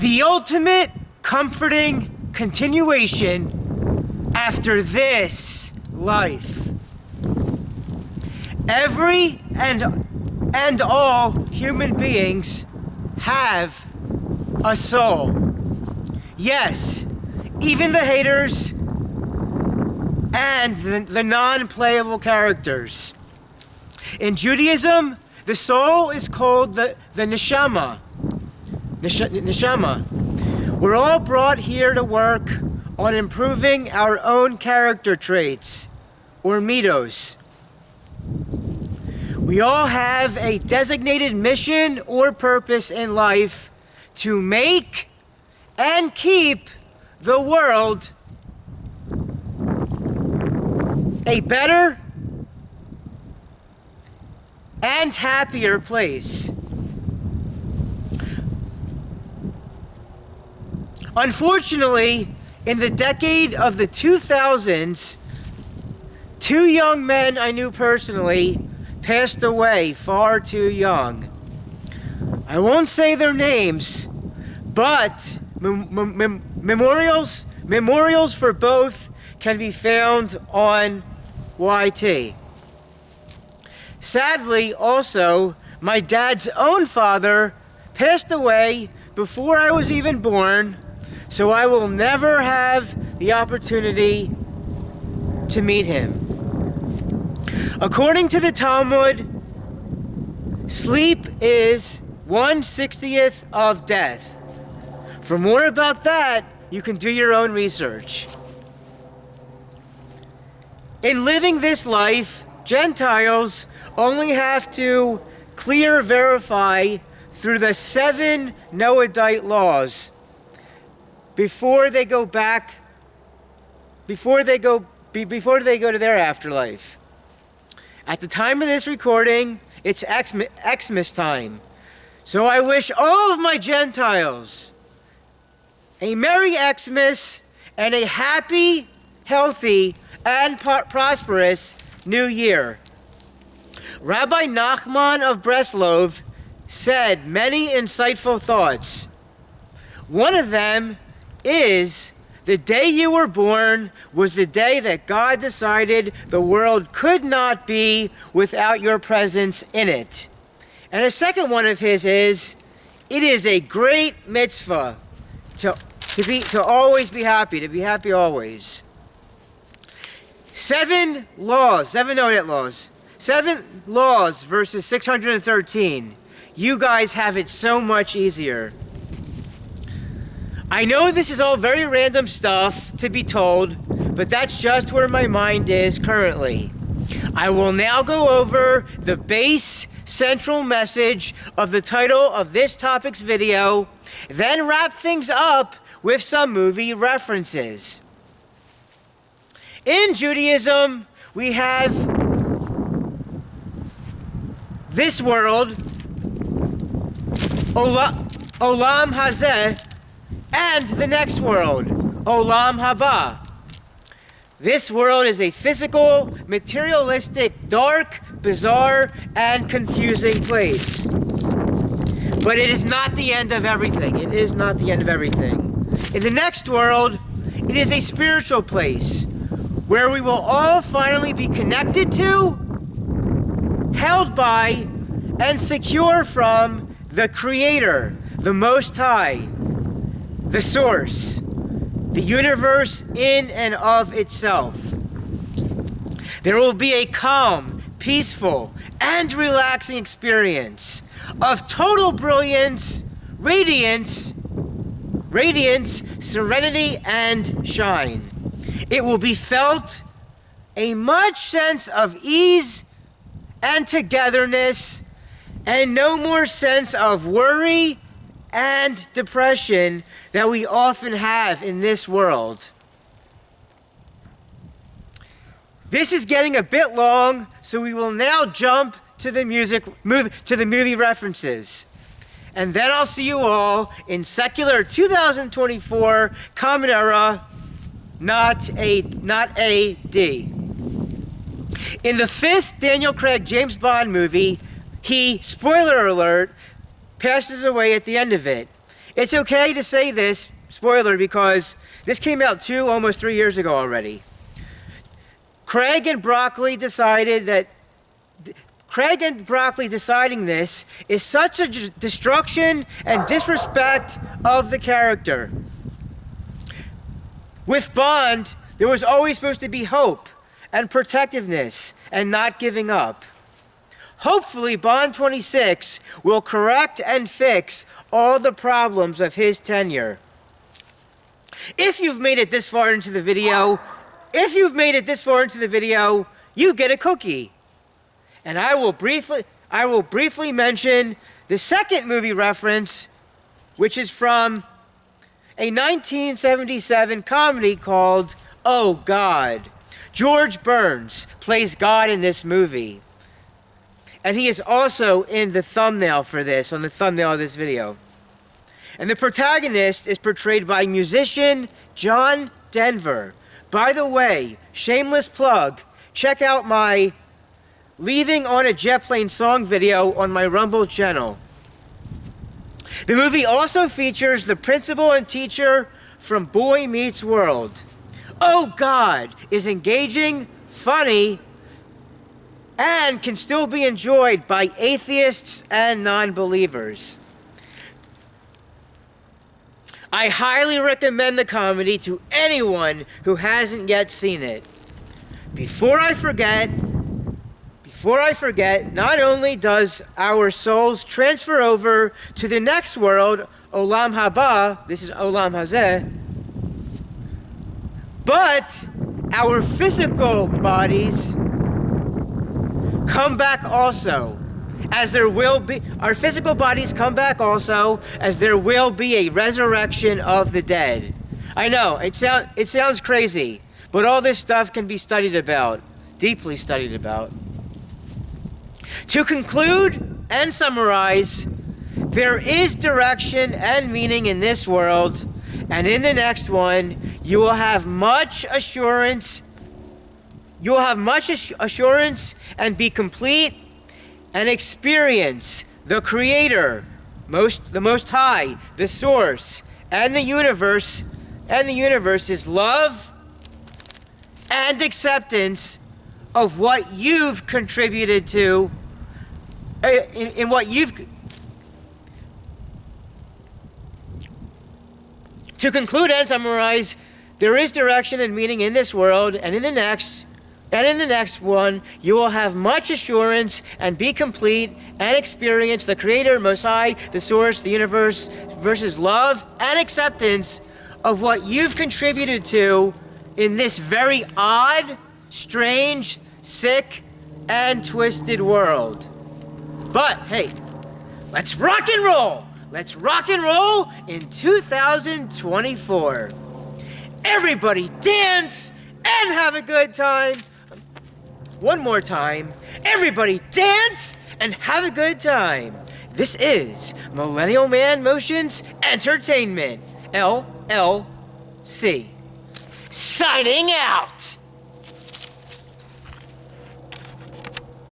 the ultimate comforting continuation after this life. Every and all human beings have a soul. Yes, even the haters and the non-playable characters. In Judaism, the soul is called the neshama. Neshama. We're all brought here to work on improving our own character traits, or midos. We all have a designated mission or purpose in life to make and keep the world a better and happier place. Unfortunately, in the decade of the 2000s, two young men I knew personally passed away far too young. I won't say their names, but memorials for both can be found on YT. Sadly, also, my dad's own father passed away before I was even born, so I will never have the opportunity to meet him. According to the Talmud, sleep is 1/60th of death. For more about that, you can do your own research. In living this life, Gentiles only have to verify through the 7 Noahide laws before they go to their afterlife. At the time of this recording, it's Xmas time. So I wish all of my Gentiles a Merry Xmas and a happy, healthy, and prosperous New Year. Rabbi Nachman of Breslov said many insightful thoughts. One of them is, the day you were born was the day that God decided the world could not be without your presence in it. And a second one of his is, it is a great mitzvah to always be happy, to be happy always. 7 Noahide laws. 7 laws versus 613. You guys have it so much easier. I know this is all very random stuff to be told, but that's just where my mind is currently. I will now go over the base central message of the title of this topic's video, then wrap things up with some movie references. In Judaism, we have this world, Olam Hazeh, and the next world, Olam Haba. This world is a physical, materialistic, dark, bizarre, and confusing place. But it is not the end of everything. It is not the end of everything. In the next world, it is a spiritual place where we will all finally be connected to, held by, and secure from the Creator, the Most High, the Source, the universe in and of itself. There will be a calm, peaceful, and relaxing experience of total brilliance, radiance, serenity, and shine. It will be felt a much sense of ease and togetherness, and no more sense of worry and depression that we often have in this world. This is getting a bit long, so we will now jump to the movie references. And then I'll see you all in secular 2024 Common Era, not AD. In the 5th Daniel Craig James Bond movie, he, spoiler alert, passes away at the end of it. It's okay to say this, spoiler, because this came out almost 3 years ago already. Craig and Broccoli deciding this is such a destruction and disrespect of the character. With Bond, there was always supposed to be hope and protectiveness and not giving up. Hopefully, Bond 26 will correct and fix all the problems of his tenure. If you've made it this far into the video, you get a cookie. And I will briefly mention the second movie reference, which is from a 1977 comedy called Oh, God. George Burns plays God in this movie. And he is also in the thumbnail for this, on the thumbnail of this video. And the protagonist is portrayed by musician John Denver. By the way, shameless plug, check out my Leaving on a Jet Plane song video on my Rumble channel. The movie also features the principal and teacher from Boy Meets World. Oh, God is engaging, funny, and can still be enjoyed by atheists and non-believers. I highly recommend the comedy to anyone who hasn't yet seen it. Before I forget, not only does our souls transfer over to the next world, Olam Haba, this is Olam Hazeh, but our physical bodies come back also, as there will be, our physical bodies come back also, as there will be a resurrection of the dead. I know, it sounds crazy, but all this stuff can be studied about, deeply studied about. To conclude and summarize, there is direction and meaning in this world, and in the next one, you will have much assurance. You will have much assurance and be complete and experience the Creator, the Most High, the Source, and the universe. And the universe's love and acceptance of what you've contributed to. In what you've... To conclude and summarize, there is direction and meaning in this world, and in the next one, you will have much assurance and be complete and experience the Creator, Most High, the Source, the universe, versus love and acceptance of what you've contributed to in this very odd, strange, sick, and twisted world. But, hey, let's rock and roll! Let's rock and roll in 2024. Everybody dance and have a good time. One more time. Everybody dance and have a good time. This is Millennial Man Motions Entertainment, LLC. Signing out.